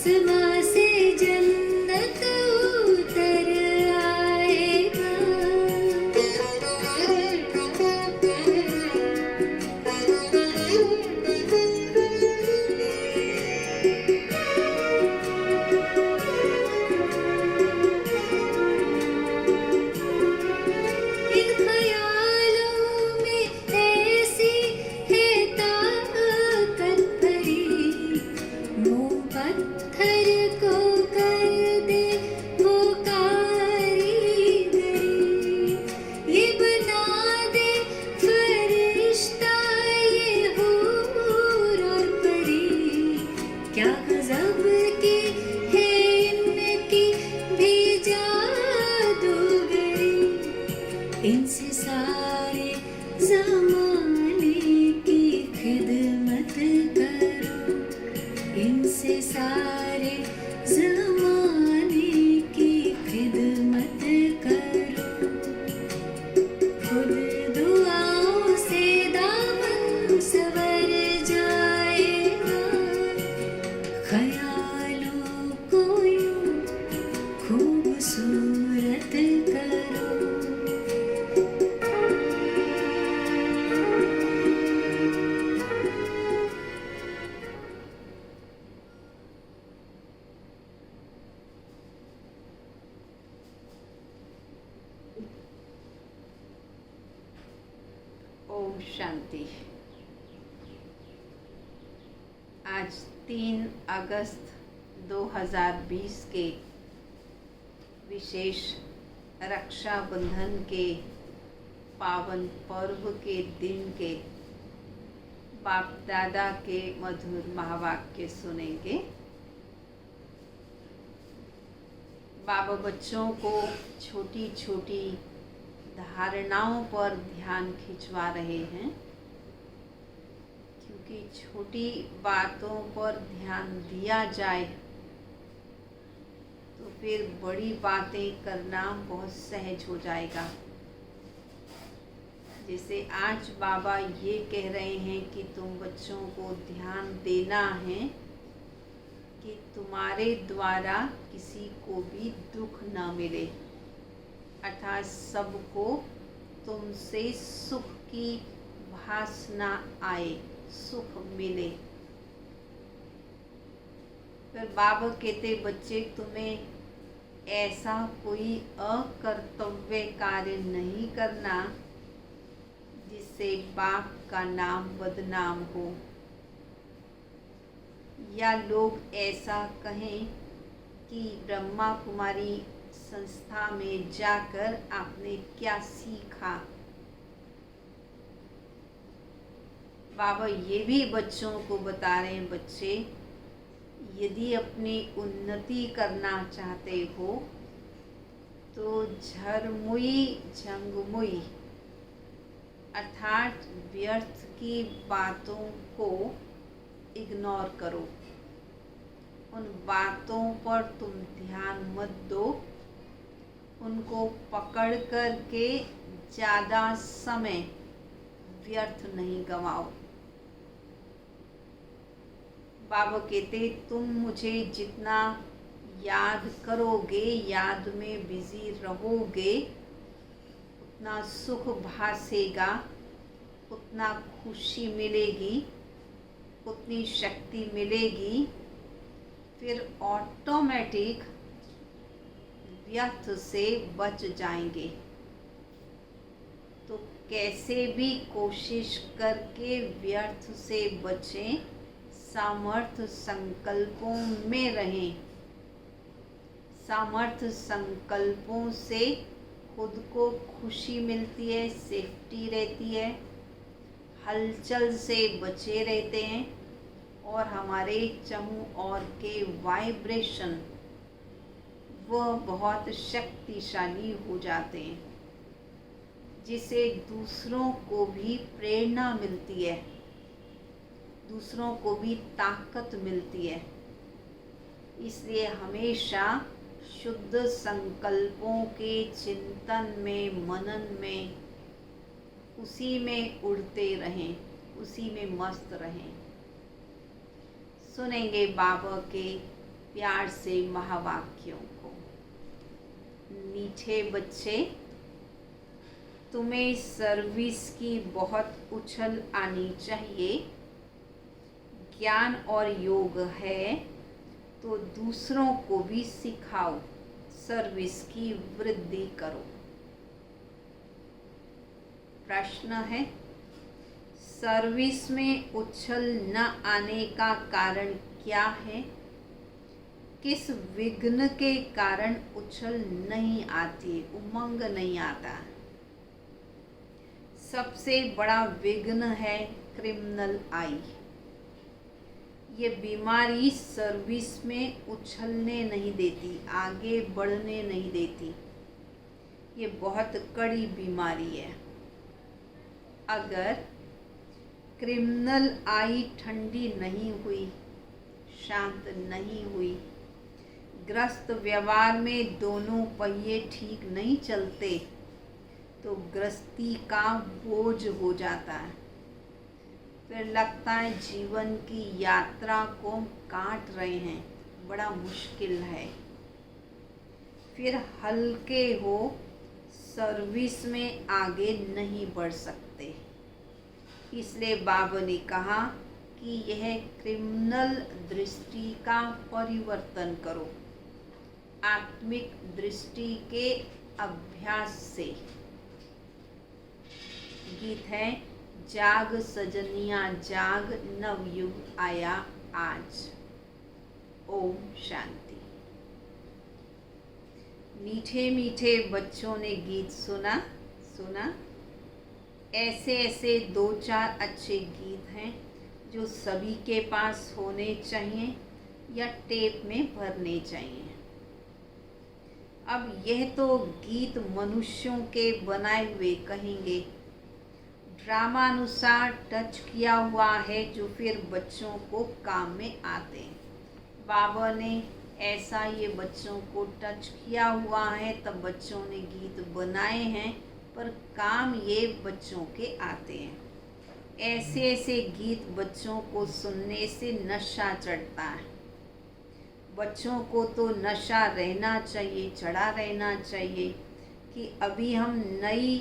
आसमां से जन्नत उतर आएगा। इन ख्यालों में ऐसी है ताकत भरी, मुँह पत्थर को कर दे वो कारीगरी। ये बना दे फरिश्ता ये हूर और परी, क्या गजब की है इनकी भी जादूगरी। इनसे सारे ज़माने की खिदमत करो, इनसे सारे ज़माने की खिदमत करो। खुद दुआओं से दामन संवर जाएगा, ख्यालों को यूं खूबसूरत करो। ओम शांति। आज 3 अगस्त 2020 के विशेष रक्षाबंधन के पावन पर्व के दिन के बाप दादा के मधुर महावाक्य सुनेंगे। बाबा बच्चों को छोटी छोटी धारणाओं पर ध्यान खिंचवा रहे हैं, क्योंकि छोटी बातों पर ध्यान दिया जाए तो फिर बड़ी बातें करना बहुत सहज हो जाएगा। जैसे आज बाबा ये कह रहे हैं कि तुम बच्चों को ध्यान देना है कि तुम्हारे द्वारा किसी को भी दुख न मिले, अर्थात सबको तुमसे सुख की भासना आए, सुख मिले। फिर बाबा कहते बच्चे तुम्हें ऐसा कोई अकर्तव्य कार्य नहीं करना जिससे बाप का नाम बदनाम हो, या लोग ऐसा कहें कि ब्रह्मा कुमारी संस्था में जाकर आपने क्या सीखा। बाबा ये भी बच्चों को बता रहे हैं, बच्चे यदि अपनी उन्नति करना चाहते हो तो झरमुई झंगमुई अर्थात व्यर्थ की बातों को इग्नोर करो। उन बातों पर तुम ध्यान मत दो, उनको पकड़ कर के ज़्यादा समय व्यर्थ नहीं गवाओ। बाबा कहते तुम मुझे जितना याद करोगे, याद में बिजी रहोगे, उतना सुख भासेगा, उतना खुशी मिलेगी, उतनी शक्ति मिलेगी। फिर ऑटोमेटिक व्यर्थ से बच जाएंगे। तो कैसे भी कोशिश करके व्यर्थ से बचें, सामर्थ्य संकल्पों में रहें। सामर्थ्य संकल्पों से खुद को खुशी मिलती है, सेफ्टी रहती है, हलचल से बचे रहते हैं और हमारे चहु और के वाइब्रेशन वह बहुत शक्तिशाली हो जाते हैं, जिससे दूसरों को भी प्रेरणा मिलती है, दूसरों को भी ताकत मिलती है। इसलिए हमेशा शुद्ध संकल्पों के चिंतन में, मनन में, उसी में उड़ते रहें, उसी में मस्त रहें। सुनेंगे बाबा के प्यार से महावाक्यों को। मीठे बच्चे, तुम्हें सर्विस की बहुत उछल आनी चाहिए। ज्ञान और योग है तो दूसरों को भी सिखाओ, सर्विस की वृद्धि करो। प्रश्न है, सर्विस में उछल न आने का कारण क्या है? किस विघ्न के कारण उछल नहीं आती, उमंग नहीं आता? सबसे बड़ा विघ्न है क्रिमिनल आई। ये बीमारी सर्विस में उछलने नहीं देती, आगे बढ़ने नहीं देती। ये बहुत कड़ी बीमारी है। अगर क्रिमिनल आई ठंडी नहीं हुई, शांत नहीं हुई, ग्रस्त व्यवहार में दोनों पहिए ठीक नहीं चलते, तो गृहस्थी का बोझ हो जाता है। फिर लगता है जीवन की यात्रा को काट रहे हैं, बड़ा मुश्किल है। फिर हल्के हो, सर्विस में आगे नहीं बढ़ सकते। इसलिए बाबा ने कहा कि यह क्रिमिनल दृष्टि का परिवर्तन करो, आत्मिक दृष्टि के अभ्यास से। गीत है, जाग सजनिया जाग, नवयुग आया आज। ओम शांति। मीठे मीठे बच्चों ने गीत सुना। ऐसे ऐसे 2-4 अच्छे गीत हैं जो सभी के पास होने चाहिए या टेप में भरने चाहिए। अब यह तो गीत मनुष्यों के बनाए हुए कहेंगे, ड्रामानुसार टच किया हुआ है, जो फिर बच्चों को काम में आते हैं। बाबा ने ऐसा ये बच्चों को टच किया हुआ है, तब बच्चों ने गीत बनाए हैं, पर काम ये बच्चों के आते हैं। ऐसे ऐसे गीत बच्चों को सुनने से नशा चढ़ता है। बच्चों को तो नशा रहना चाहिए, चढ़ा रहना चाहिए कि अभी हम नई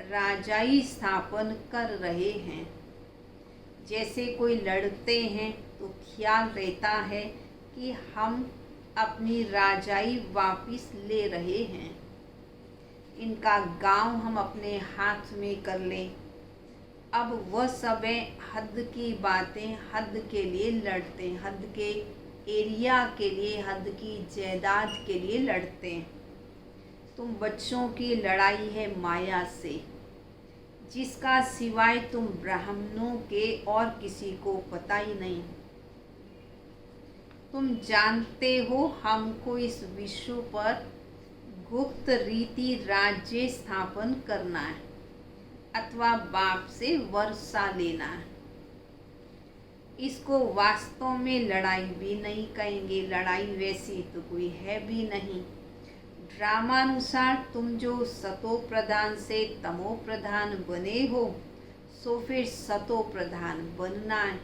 राजाई स्थापन कर रहे हैं। जैसे कोई लड़ते हैं तो ख्याल रहता है कि हम अपनी राजाई वापिस ले रहे हैं, इनका गांव हम अपने हाथ में कर लें। अब वह सब हद की बातें, हद के लिए लड़ते हैं, हद के एरिया के लिए, हद की जायदाद के लिए लड़ते हैं। तुम बच्चों की लड़ाई है माया से, जिसका सिवाय तुम ब्राह्मणों के और किसी को पता ही नहीं। तुम जानते हो हमको इस विश्व पर गुप्त रीति राज्य स्थापन करना है अथवा बाप से वर्षा लेना है। इसको वास्तव में लड़ाई भी नहीं कहेंगे, लड़ाई वैसी तो कोई है भी नहीं। ड्रामानुसार तुम जो सतो प्रधान से तमो प्रधान बने हो, सो फिर सतो प्रधान बनना है।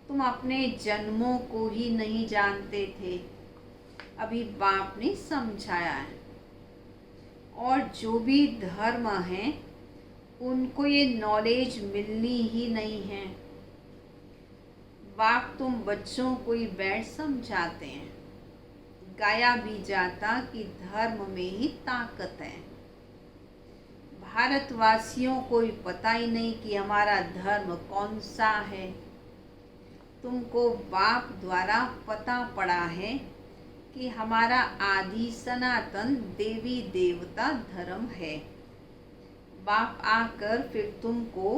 तुम अपने जन्मों को ही नहीं जानते थे, अभी बाप ने समझाया है। और जो भी धर्म हैं उनको ये नॉलेज मिलनी ही नहीं है। बाप तुम बच्चों को ही बैठ समझाते हैं। गाया भी जाता कि धर्म में ही ताकत है। भारतवासियों को ही पता ही नहीं कि हमारा धर्म कौन सा है। तुमको बाप द्वारा पता पड़ा है कि हमारा आदि सनातन देवी देवता धर्म है। बाप आकर फिर तुमको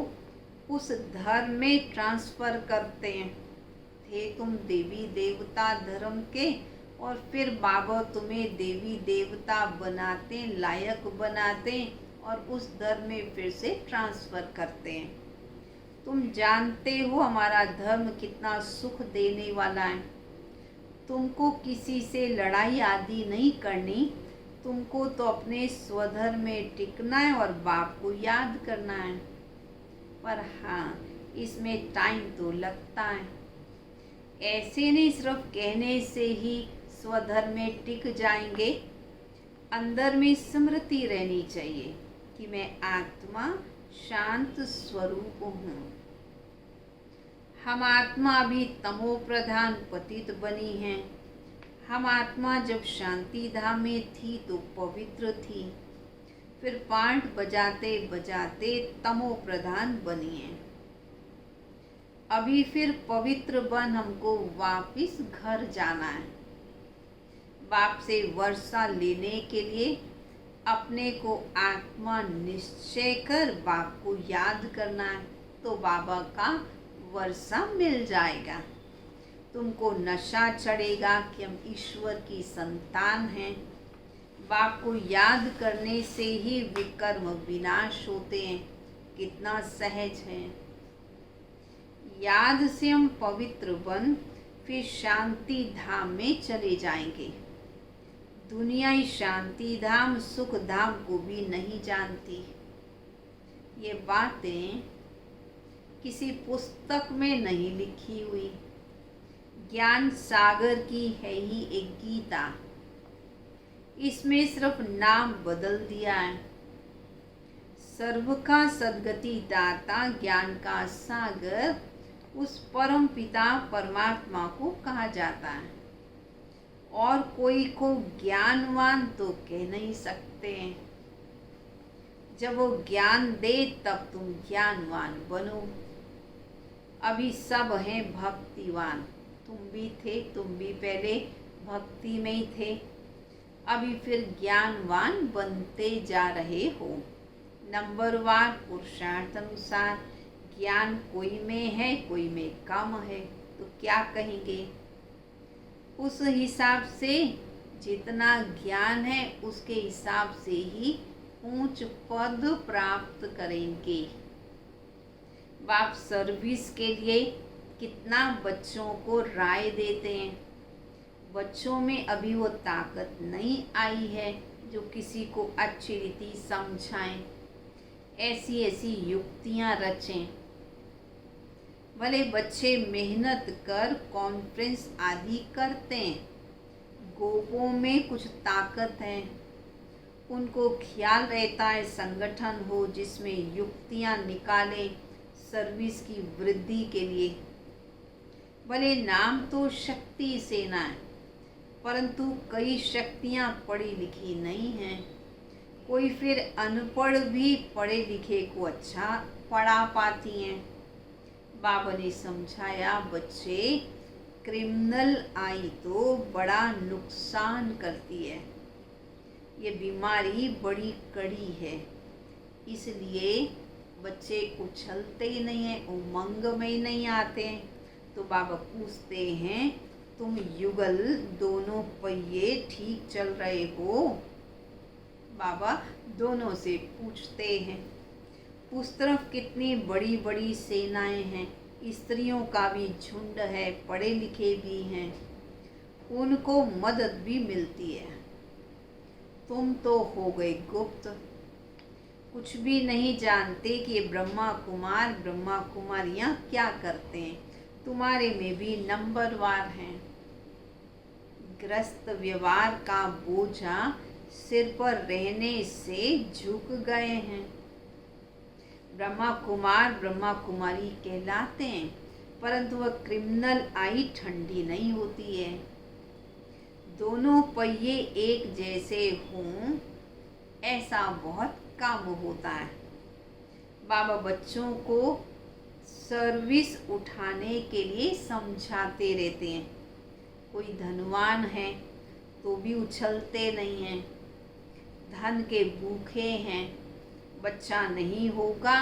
उस धर्म में ट्रांसफर करते हैं। थे तुम देवी देवता धर्म के, और फिर बाबा तुम्हें देवी देवता बनाते, लायक बनाते और उस धर्म में फिर से ट्रांसफ़र करते हैं। तुम जानते हो हमारा धर्म कितना सुख देने वाला है। तुमको किसी से लड़ाई आदि नहीं करनी, तुमको तो अपने स्वधर्म में टिकना है और बाप को याद करना है। पर हाँ, इसमें टाइम तो लगता है। ऐसे नहीं सिर्फ कहने से ही स्वधर्म में टिक जाएंगे। अंदर में स्मृति रहनी चाहिए कि मैं आत्मा शांत स्वरूप हूँ। हम आत्मा अभी तमो प्रधान पतित बनी हैं। हम आत्मा जब शांति धाम में थी तो पवित्र थी, फिर पांट बजाते बजाते तमो प्रधान बनी है। अभी फिर पवित्र बन हमको वापिस घर जाना है। बाप से वर्षा लेने के लिए अपने को आत्मा निश्चय कर बाप को याद करना है, तो बाबा का वर्षा मिल जाएगा। तुमको नशा चढ़ेगा कि हम ईश्वर की संतान हैं। बाप को याद करने से ही विकर्म विनाश होते हैं। कितना सहज है। याद से हम पवित्र बन फिर शांति धाम में चले जाएंगे। दुनिया ही शांति धाम सुख धाम को भी नहीं जानती। ये बातें किसी पुस्तक में नहीं लिखी हुई, ज्ञान सागर की है ही एक गीता। इसमें सिर्फ नाम बदल दिया है। सर्व का सद्गति दाता ज्ञान का सागर उस परम पिता परमात्मा को कहा जाता है। और कोई को ज्ञानवान तो कह नहीं सकते हैं। जब वो ज्ञान दे तब तुम ज्ञानवान बनो। अभी सब हैं भक्तिवान। तुम भी थे, तुम भी पहले भक्ति में ही थे। अभी फिर ज्ञानवान बनते जा रहे हो। नंबरवार पुरुषार्थ अनुसार ज्ञान कोई में है, कोई में कम है, तो क्या कहेंगे? उस हिसाब से जितना ज्ञान है उसके हिसाब से ही ऊंच पद प्राप्त करेंगे। बाप सर्विस के लिए कितना बच्चों को राय देते हैं। बच्चों में अभी वो ताकत नहीं आई है जो किसी को अच्छी रीति समझाएं, ऐसी ऐसी युक्तियां रचें। भले बच्चे मेहनत कर कॉन्फ्रेंस आदि करते हैं, गोपों में कुछ ताकत है, उनको ख्याल रहता है संगठन हो जिसमें युक्तियां निकालें सर्विस की वृद्धि के लिए। भले नाम तो शक्ति सेना है, परंतु कई शक्तियां पढ़ी लिखी नहीं हैं। कोई फिर अनपढ़ भी पढ़े लिखे को अच्छा पढ़ा पाती हैं। बाबा ने समझाया, बच्चे क्रिमिनल आई तो बड़ा नुकसान करती है। ये बीमारी बड़ी कड़ी है, इसलिए बच्चे उछलते ही नहीं हैं, उमंग में ही नहीं आते हैं। तो बाबा पूछते हैं, तुम युगल दोनों पहिए ठीक चल रहे हो? बाबा दोनों से पूछते हैं। उस तरफ कितनी बड़ी बड़ी सेनाएं हैं, स्त्रियों का भी झुंड है, पढ़े लिखे भी हैं, उनको मदद भी मिलती है। तुम तो हो गए गुप्त, कुछ भी नहीं जानते कि ये ब्रह्मा कुमार ब्रह्मा कुमारियाँ क्या करते हैं। तुम्हारे में भी नंबरवार हैं। ग्रस्त व्यवहार का बोझा सिर पर रहने से झुक गए हैं। ब्रह्मा कुमार ब्रह्मा कुमारी कहलाते हैं, परंतु वह क्रिमिनल आई ठंडी नहीं होती है। दोनों पहिए एक जैसे हों ऐसा बहुत कम होता है। बाबा बच्चों को सर्विस उठाने के लिए समझाते रहते हैं। कोई धनवान है तो भी उछलते नहीं हैं, धन के भूखे हैं, बच्चा नहीं होगा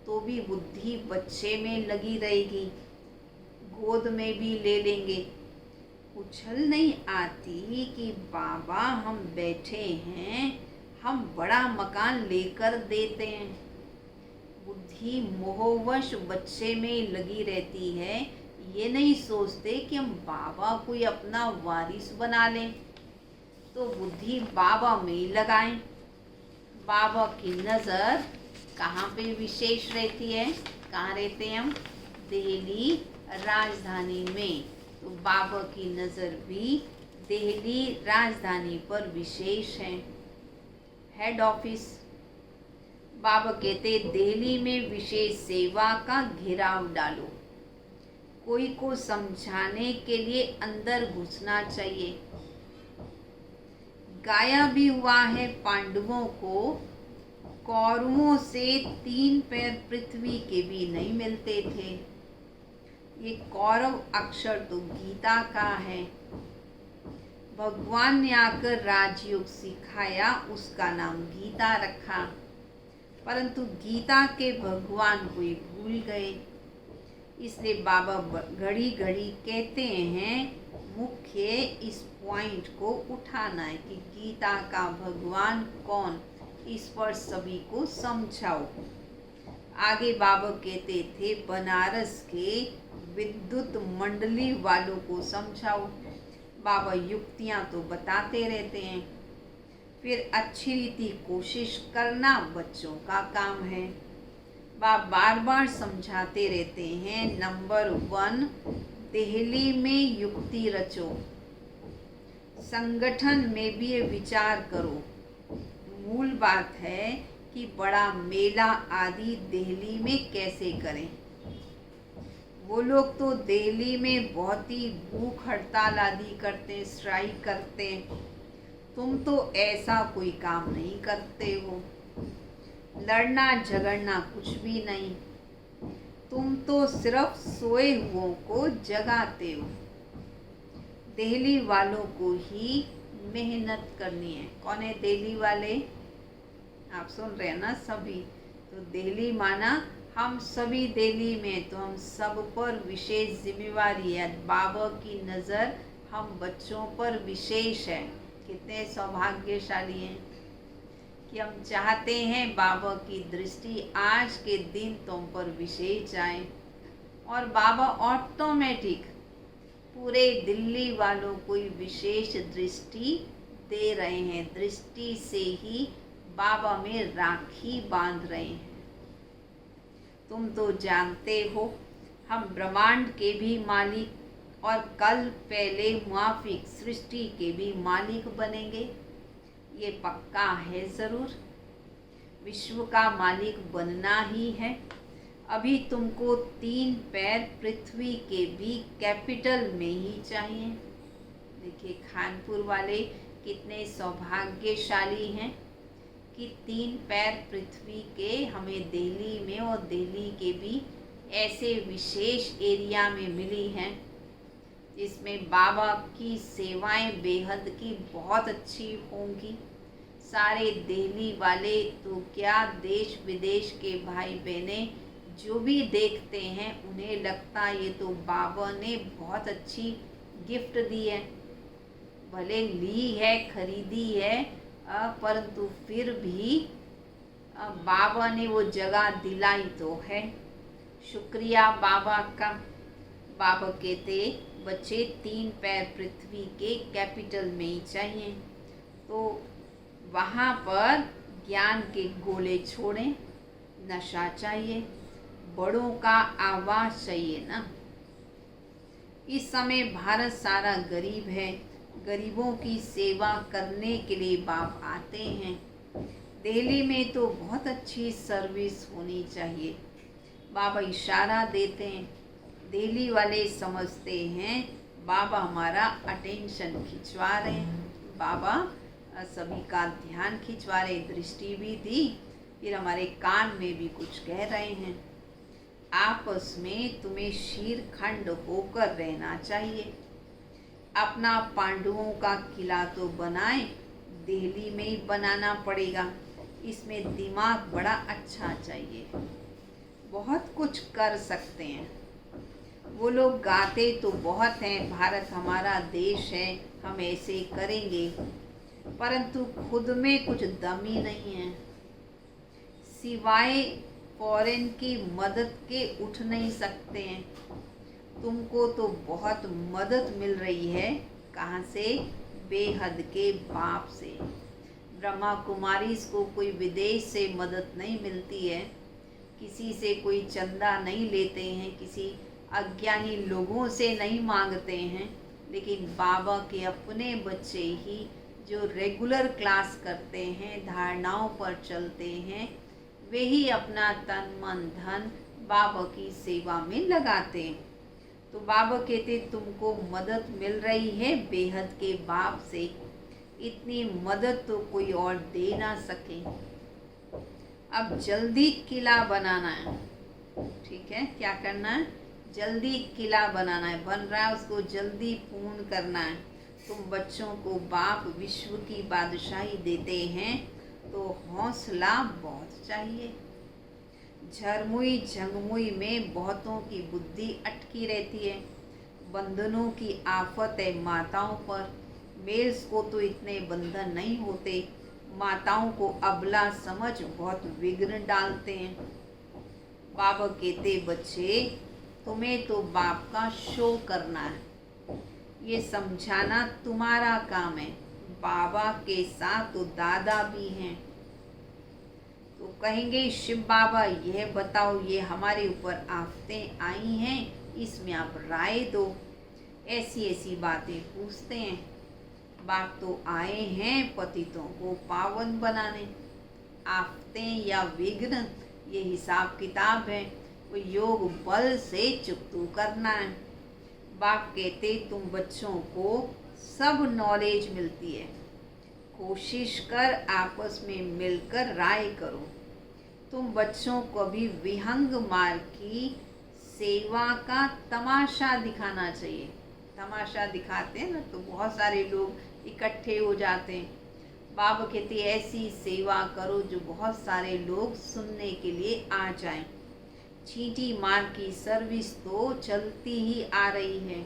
तो भी बुद्धि बच्चे में लगी रहेगी, गोद में भी ले लेंगे। उछल नहीं आती कि बाबा हम बैठे हैं, हम बड़ा मकान लेकर देते हैं। बुद्धि मोहवश बच्चे में लगी रहती है। ये नहीं सोचते कि हम बाबा को अपना वारिस बना लें, तो बुद्धि बाबा में ही लगाएं। बाबा की नज़र कहाँ पे विशेष रहती है? कहाँ रहते हैं हम? दिल्ली राजधानी में, तो बाबा की नज़र भी दिल्ली राजधानी पर विशेष है। हेड ऑफिस, बाबा कहते दिल्ली में विशेष सेवा का घेराव डालो। कोई को समझाने के लिए अंदर घुसना चाहिए। गाया भी हुआ है पांडवों को कौरवों से 3 पैर पृथ्वी के भी नहीं मिलते थे। ये कौरव अक्षर तो गीता का है। भगवान ने आकर राजयोग सिखाया, उसका नाम गीता रखा, परंतु गीता के भगवान को ही भूल गए। इसलिए बाबा घड़ी घड़ी कहते हैं मुख्य इस पॉइंट को उठाना है कि गीता का भगवान कौन, इस पर सभी को समझाओ। आगे बाबा कहते थे बनारस के विद्युत मंडली वालों को समझाओ। बाबा युक्तियाँ तो बताते रहते हैं, फिर अच्छी रीति कोशिश करना बच्चों का काम है। बाप बार बार समझाते रहते हैं। नंबर 1, दिल्ली में युक्ति रचो, संगठन में भी ये विचार करो। मूल बात है कि बड़ा मेला आदि दिल्ली में कैसे करें। वो लोग तो दिल्ली में बहुत ही भूख हड़ताल आदि करते, स्ट्राइक करते। तुम तो ऐसा कोई काम नहीं करते हो, लड़ना झगड़ना कुछ भी नहीं। तुम तो सिर्फ सोए हुओं को जगाते हो। दिल्ली वालों को ही मेहनत करनी है। कौन है दिल्ली वाले? आप सुन रहे हैं ना सभी। तो दिल्ली माना हम सभी दिल्ली में, तो हम सब पर विशेष जिम्मेवारी है। बाबा की नज़र हम बच्चों पर विशेष है। कितने सौभाग्यशाली हैं कि हम चाहते हैं बाबा की दृष्टि आज के दिन तुम पर विशेष जाए, और बाबा ऑटोमेटिक पूरे दिल्ली वालों को विशेष दृष्टि दे रहे हैं। दृष्टि से ही बाबा में राखी बांध रहे हैं। तुम तो जानते हो हम ब्रह्मांड के भी मालिक और कल पहले मुआफिक सृष्टि के भी मालिक बनेंगे। ये पक्का है ज़रूर। विश्व का मालिक बनना ही है। अभी तुमको 3 पैर पृथ्वी के भी कैपिटल में ही चाहिए। देखिए खानपुर वाले कितने सौभाग्यशाली हैं कि 3 पैर पृथ्वी के हमें दिल्ली में, और दिल्ली के भी ऐसे विशेष एरिया में मिली हैं जिसमें बाबा की सेवाएं बेहद की बहुत अच्छी होंगी। सारे दिल्ली वाले तो क्या, देश विदेश के भाई बहनें जो भी देखते हैं उन्हें लगता ये तो बाबा ने बहुत अच्छी गिफ्ट दी है। भले ली है, खरीदी है, परंतु फिर भी बाबा ने वो जगह दिलाई तो है। शुक्रिया बाबा का। बाबा कहते बच्चे 3 पैर पृथ्वी के कैपिटल में ही चाहिए, तो वहाँ पर ज्ञान के गोले छोड़ें। नशा चाहिए, बड़ों का आवाज़ चाहिए ना। इस समय भारत सारा गरीब है। गरीबों की सेवा करने के लिए बाप आते हैं। दिल्ली में तो बहुत अच्छी सर्विस होनी चाहिए। बाबा इशारा देते हैं, दिल्ली वाले समझते हैं बाबा हमारा अटेंशन खिंचवा रहे हैं। बाबा सभी का ध्यान खिंचवा रहे, दृष्टि भी दी, फिर हमारे कान में भी कुछ कह रहे हैं। आपस में तुम्हें शीरखंड होकर रहना चाहिए। अपना पांडवों का किला तो बनाए, दिल्ली में ही बनाना पड़ेगा। इसमें दिमाग बड़ा अच्छा चाहिए, बहुत कुछ कर सकते हैं। वो लोग गाते तो बहुत हैं, भारत हमारा देश है, हम ऐसे करेंगे, परंतु खुद में कुछ दम ही नहीं है। सिवाय फॉरेन की मदद के उठ नहीं सकते हैं। तुमको तो बहुत मदद मिल रही है। कहाँ से? बेहद के बाप से। ब्रह्मा कुमारी को कोई विदेश से मदद नहीं मिलती है, किसी से कोई चंदा नहीं लेते हैं, किसी अज्ञानी लोगों से नहीं मांगते हैं, लेकिन बाबा के अपने बच्चे ही जो रेगुलर क्लास करते हैं, धारणाओं पर चलते हैं, वे ही अपना तन मन धन बाबा की सेवा में लगाते हैं। तो बाबा कहते तुमको मदद मिल रही है बेहद के बाप से, इतनी मदद तो कोई और दे ना सके। अब जल्दी किला बनाना है, ठीक है, क्या करना है, जल्दी किला बनाना है, बन रहा है उसको जल्दी पूर्ण करना है। तुम बच्चों को बाप विश्व की बादशाही देते हैं तो हौसला बहुत चाहिए। झरमुई झंगमुई में बहुतों की बुद्धि अटकी रहती है, बंधनों की आफत है माताओं पर। मेल्स को तो इतने बंधन नहीं होते, माताओं को अबला समझ बहुत विघ्न डालते हैं। बाबा कहते बच्चे तुम्हें तो बाप का शो करना है, ये समझाना तुम्हारा काम है। बाबा के साथ तो दादा भी हैं। तो कहेंगे शिव बाबा यह बताओ, ये हमारे ऊपर आफतें आई हैं, इसमें आप राय दो। ऐसी ऐसी बातें पूछते हैं। बाप तो आए हैं पतितों को पावन बनाने। आफतें या विघ्न ये हिसाब किताब है, वो योग बल से चुकतू करना है। बाप कहते तुम बच्चों को सब नॉलेज मिलती है, कोशिश कर आपस में मिलकर राय करो। तुम बच्चों को भी विहंग मार्ग की सेवा का तमाशा दिखाना चाहिए। तमाशा दिखाते हैं ना तो बहुत सारे लोग इकट्ठे हो जाते हैं। बाबा कहते ऐसी सेवा करो जो बहुत सारे लोग सुनने के लिए आ जाएं। चींटी मार की सर्विस तो चलती ही आ रही है,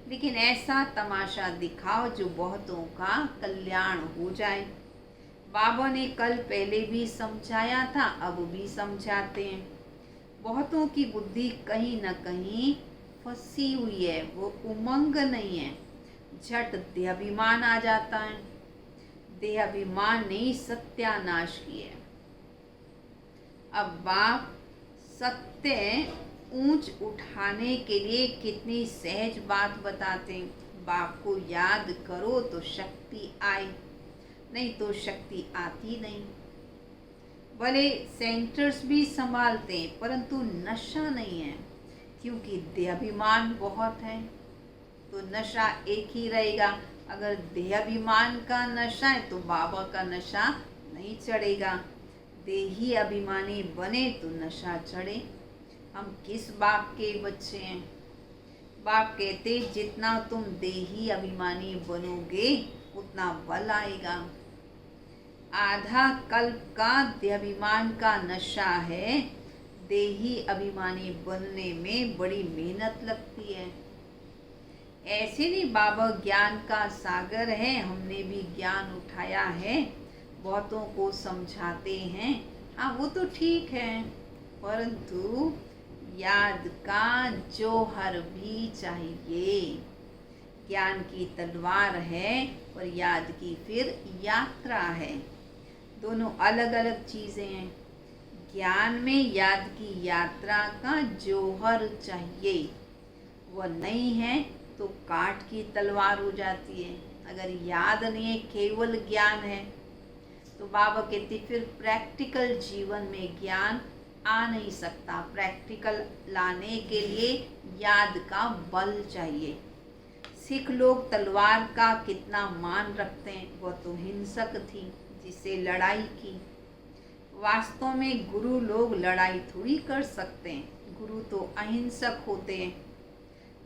लेकिन ऐसा तमाशा दिखाओ जो बहुतों का कल्याण हो जाए। बाबा ने कल पहले भी समझाया था, अब भी समझाते हैं। बहुतों की बुद्धि कहीं न कहीं फंसी हुई है, वो उमंग नहीं है। झट देहाभिमान आ जाता है। देहाभिमान ने ही सत्यानाश किया। अब बाप सत्य ऊंच उठाने के लिए कितनी सहज बात बताते हैं। बाप को याद करो तो शक्ति आए, नहीं तो शक्ति आती नहीं। भले सेंटर्स भी संभालते हैं परंतु नशा नहीं है, क्योंकि देहाभिमान बहुत है। तो नशा एक ही रहेगा। अगर देहाभिमान का नशा है तो बाबा का नशा नहीं चढ़ेगा। देही अभिमानी बने तो नशा चढ़े। हम किस बाप के बच्चे हैं? बाप कहते जितना तुम देही अभिमानी बनोगे उतना बल आएगा। आधा कल्प का देहाभिमान का नशा है। देही अभिमानी बनने में बड़ी मेहनत लगती है। ऐसे नहीं बाबा ज्ञान का सागर है, हमने भी ज्ञान उठाया है, बहुतों को समझाते हैं। हाँ वो तो ठीक है, परंतु याद का जौहर भी चाहिए। ज्ञान की तलवार है और याद की फिर यात्रा है। दोनों अलग अलग चीज़ें हैं। ज्ञान में याद की यात्रा का जौहर चाहिए, वह नहीं है तो काट की तलवार हो जाती है। अगर याद नहीं है, केवल ज्ञान है, तो बाबा कहते फिर प्रैक्टिकल जीवन में ज्ञान आ नहीं सकता। प्रैक्टिकल लाने के लिए याद का बल चाहिए। सिख लोग तलवार का कितना मान रखते हैं, वह तो हिंसक थी जिससे लड़ाई की। वास्तव में गुरु लोग लड़ाई थोड़ी कर सकते हैं, गुरु तो अहिंसक होते हैं।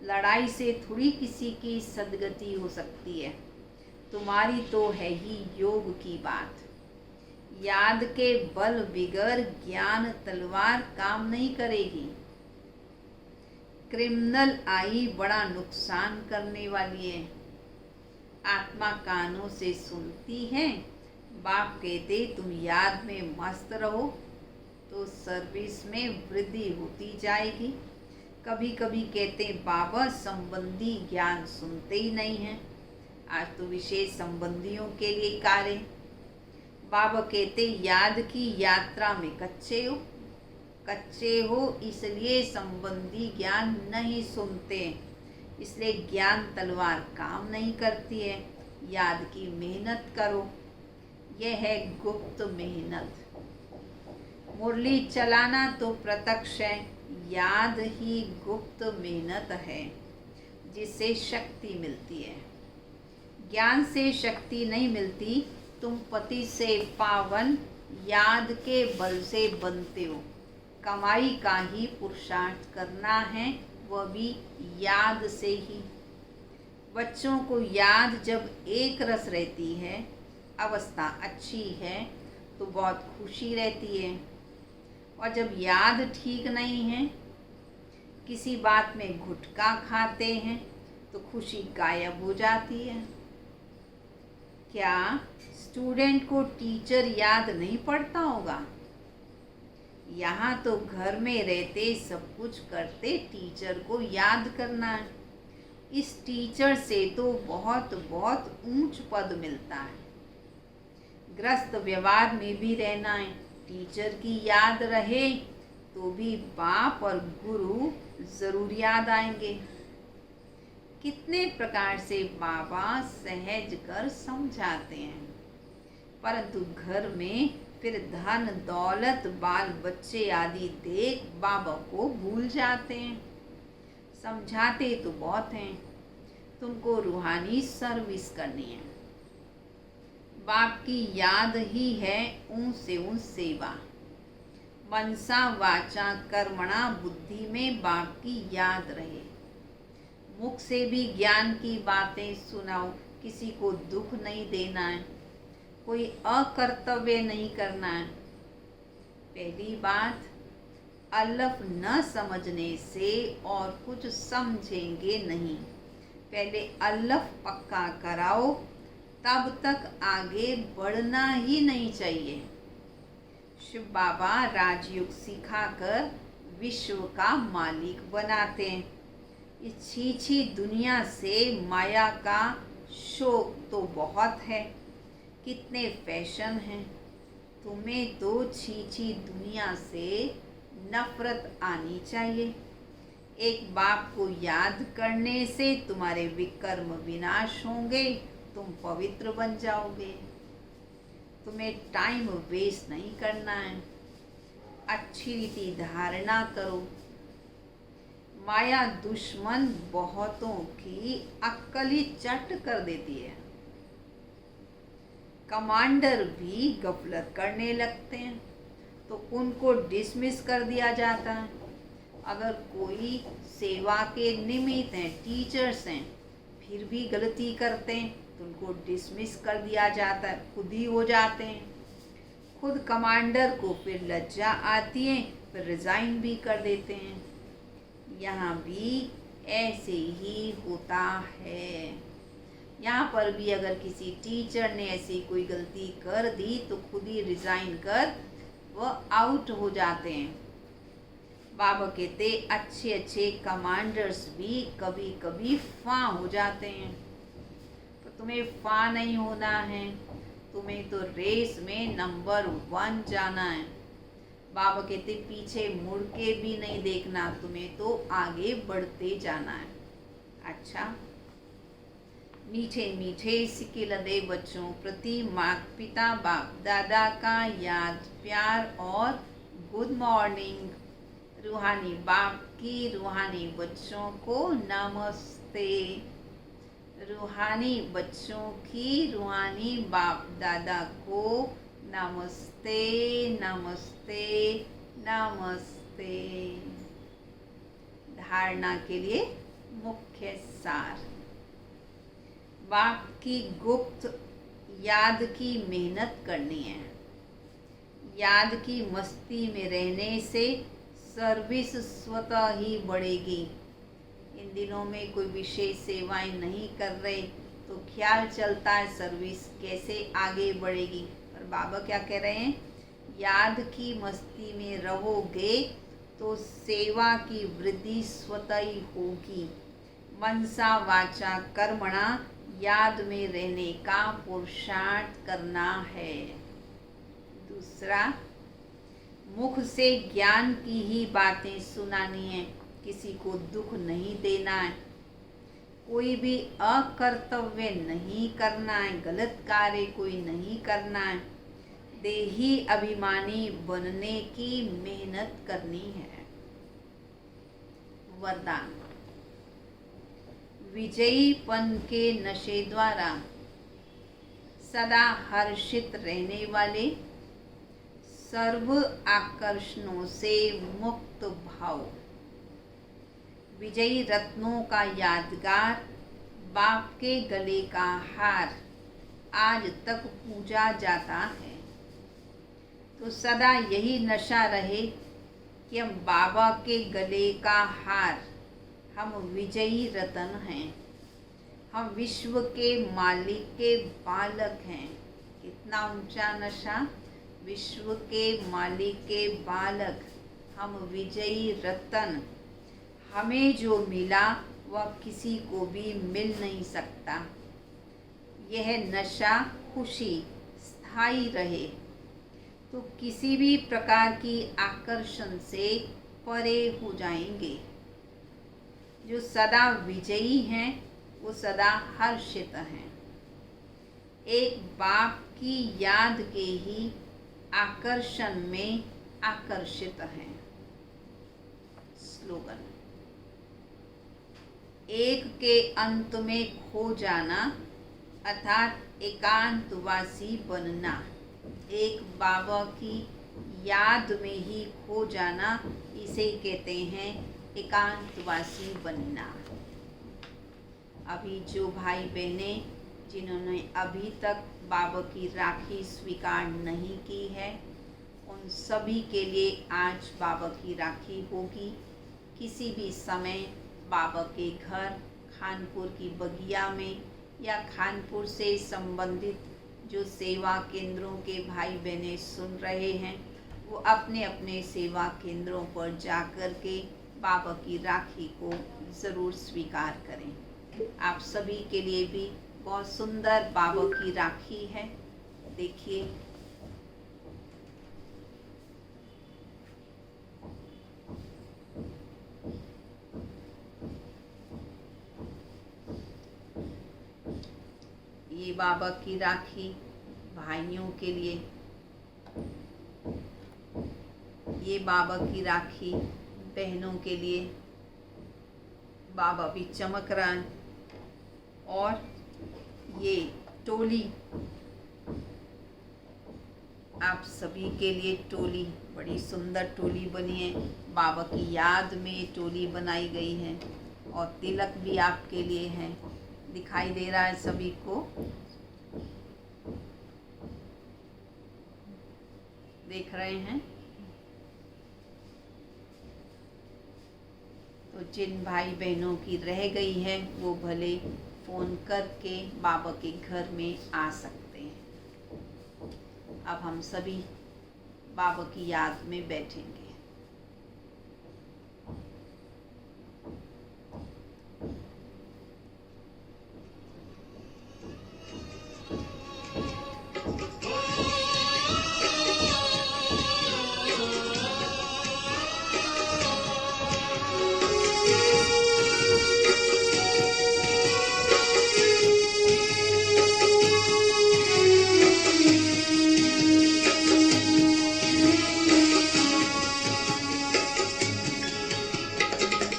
लड़ाई से थोड़ी किसी की सदगति हो सकती है। तुम्हारी तो है ही योग की बात। याद के बल बिगर ज्ञान तलवार काम नहीं करेगी। क्रिमिनल आई बड़ा नुकसान करने वाली है। आत्मा कानों से सुनती है। बाप कहते तुम याद में मस्त रहो तो सर्विस में वृद्धि होती जाएगी। कभी कभी कहते बाबा संबंधी ज्ञान सुनते ही नहीं हैं। आज तो विशेष संबंधियों के लिए कार्य। बाबा कहते याद की यात्रा में कच्चे हो, कच्चे हो इसलिए संबंधी ज्ञान नहीं सुनते, इसलिए ज्ञान तलवार काम नहीं करती है। याद की मेहनत करो, यह है गुप्त मेहनत। मुरली चलाना तो प्रत्यक्ष है, याद ही गुप्त मेहनत है जिससे शक्ति मिलती है। ज्ञान से शक्ति नहीं मिलती, तुम पति से पावन याद के बल से बनते हो। कमाई का ही पुरुषार्थ करना है, वह भी याद से ही। बच्चों को याद जब एक रस रहती है, अवस्था अच्छी है, तो बहुत खुशी रहती है। और जब याद ठीक नहीं है, किसी बात में गुटखा खाते हैं, तो खुशी गायब हो जाती है। क्या स्टूडेंट को टीचर याद नहीं पड़ता होगा? यहाँ तो घर में रहते सब कुछ करते टीचर को याद करना है। इस टीचर से तो बहुत बहुत ऊंच पद मिलता है। ग्रस्त व्यवहार में भी रहना है, टीचर की याद रहे तो भी बाप और गुरु जरूर याद आएंगे। कितने प्रकार से बाबा सहज कर समझाते हैं, परंतु घर में फिर धन दौलत बाल बच्चे आदि देख बाबा को भूल जाते हैं। समझाते तो बहुत हैं, तुमको रूहानी सर्विस करनी है। बाप की याद ही है ऊंच से ऊंच सेवा। मनसा वाचा कर्मणा बुद्धि में बाप की याद रहे। मुख से भी ज्ञान की बातें सुनाओ, किसी को दुख नहीं देना है, कोई अकर्तव्य नहीं करना है। पहली बात, अलफ न समझने से और कुछ समझेंगे नहीं। पहले अलफ पक्का कराओ, तब तक आगे बढ़ना ही नहीं चाहिए। शिव बाबा राजयोग सिखाकर विश्व का मालिक बनाते हैं। इस छीछी दुनिया से माया का शोक तो बहुत है, कितने फैशन हैं। तुम्हें तो छीछी दुनिया से नफरत आनी चाहिए। एक बाप को याद करने से तुम्हारे विकर्म विनाश होंगे, तुम पवित्र बन जाओगे। तुम्हें टाइम वेस्ट नहीं करना है, अच्छी रीति धारणा करो। माया दुश्मन बहुतों की अक्ल ही चट कर देती है। कमांडर भी गफलत करने लगते हैं तो उनको डिसमिस कर दिया जाता है। अगर कोई सेवा के निमित्त हैं, टीचर्स हैं, फिर भी गलती करते हैं तो उनको डिसमिस कर दिया जाता है, खुद ही हो जाते हैं। खुद कमांडर को फिर लज्जा आती है, फिर रिज़ाइन भी कर देते हैं। यहाँ भी ऐसे ही होता है। यहाँ पर भी अगर किसी टीचर ने ऐसी कोई गलती कर दी तो खुद ही रिज़ाइन कर वह आउट हो जाते हैं। बाबा कहते अच्छे अच्छे कमांडर्स भी कभी कभी फा हो जाते हैं। तो तुम्हें फा नहीं होना है, तुम्हें तो रेस में नंबर 1 जाना है। बाबा कहते पीछे मुड़ के भी नहीं देखना, तुम्हें तो आगे बढ़ते जाना है। अच्छा, मीठे मीठे सिक्के लदे बच्चों प्रति माता पिता बाप दादा का याद प्यार और गुड मॉर्निंग। रूहानी बाप की रूहानी बच्चों को नमस्ते। रूहानी बच्चों की रूहानी बाप दादा को नमस्ते नमस्ते नमस्ते। धारणा के लिए मुख्य सार, बाप की गुप्त याद की मेहनत करनी है। याद की मस्ती में रहने से सर्विस स्वतः ही बढ़ेगी। इन दिनों में कोई विशेष सेवाएं नहीं कर रहे तो ख्याल चलता है सर्विस कैसे आगे बढ़ेगी। पर बाबा क्या कह रहे हैं, याद की मस्ती में रहोगे तो सेवा की वृद्धि स्वतः ही होगी। मनसा वाचा कर्मणा, याद में रहने का पुरुषार्थ करना है। दूसरा, मुख से ज्ञान की ही बातें सुनानी है, किसी को दुख नहीं देना है, कोई भी अकर्तव्य नहीं करना है, गलत कार्य कोई नहीं करना है, देही अभिमानी बनने की मेहनत करनी है। वरदान। विजयीपन के नशे द्वारा सदा हर्षित रहने वाले, सर्व आकर्षणों से मुक्त भाव, विजयी रत्नों का यादगार, बाप के गले का हार आज तक पूजा जाता है। तो सदा यही नशा रहे कि हम बाबा के गले का हार, हम विजयी रतन हैं, हम विश्व के मालिक के बालक हैं। कितना ऊंचा नशा, विश्व के मालिक के बालक, हम विजयी रतन। हमें जो मिला वह किसी को भी मिल नहीं सकता। यह नशा खुशी स्थायी रहे तो किसी भी प्रकार की आकर्षण से परे हो जाएंगे। जो सदा विजयी हैं वो सदा हर्षित हैं, एक बाप की याद के ही आकर्षण में आकर्षित हैं। स्लोगन। एक के अंत में खो जाना अर्थात एकांतवासी बनना, एक बाबा की याद में ही खो जाना, इसे कहते हैं एकांतवासी बनना। अभी जो भाई बहने जिन्होंने अभी तक बाबा की राखी स्वीकार नहीं की है, उन सभी के लिए आज बाबा की राखी होगी। किसी भी समय बाबा के घर, खानपुर की बगिया में या खानपुर से संबंधित जो सेवा केंद्रों के भाई बहने सुन रहे हैं, वो अपने अपने सेवा केंद्रों पर जाकर के बाबा की राखी को ज़रूर स्वीकार करें। आप सभी के लिए भी बहुत सुंदर बाबा की राखी है। देखिए, ये बाबा की राखी भाइयों के लिए, ये बाबा की राखी बहनों के लिए। बाबा भी चमक रहा है और ये टोली आप सभी के लिए, टोली बड़ी सुंदर टोली बनी है। बाबा की याद में ये टोली बनाई गई है और तिलक भी आपके लिए है। दिखाई दे रहा है सभी को, देख रहे हैं। तो जिन भाई बहनों की रह गई है वो भले फ़ोन करके बाबा के घर में आ सकते हैं। अब हम सभी बाबा की याद में बैठेंगे।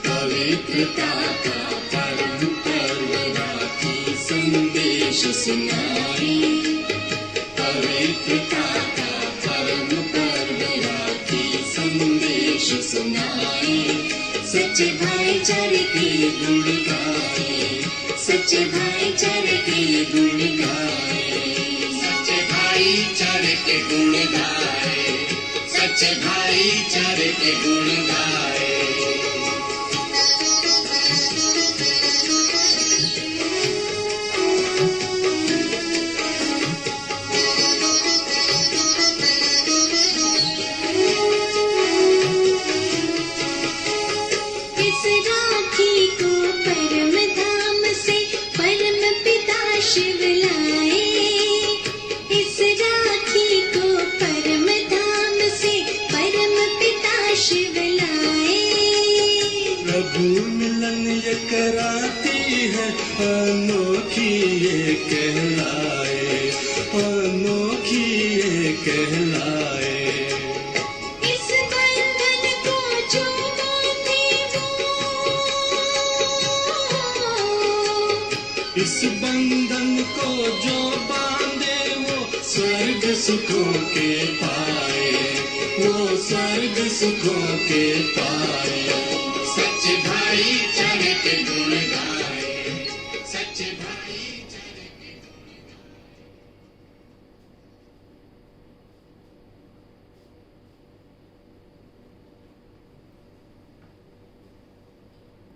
पवित्रता का परम पर्व राखी संदेश सुनाए। पवित्रता का परम पर्व राखी संदेश सुनाए। सच्चे भाईचारे के गुण गाए, सच्चे भाईचारे के गुण गाए, सच्चे भाईचारे के गुण गाए, सच्चे भाईचारे के गुण गाए। शिव लाए इस राखी को परम धाम से परम कहलाए, अनोखी ये कहलाए। इस बंधन को जो बांधे इस बंधन को जो बांधे वो स्वर्ग सुखों के पाए, वो स्वर्ग सुखों के पाए।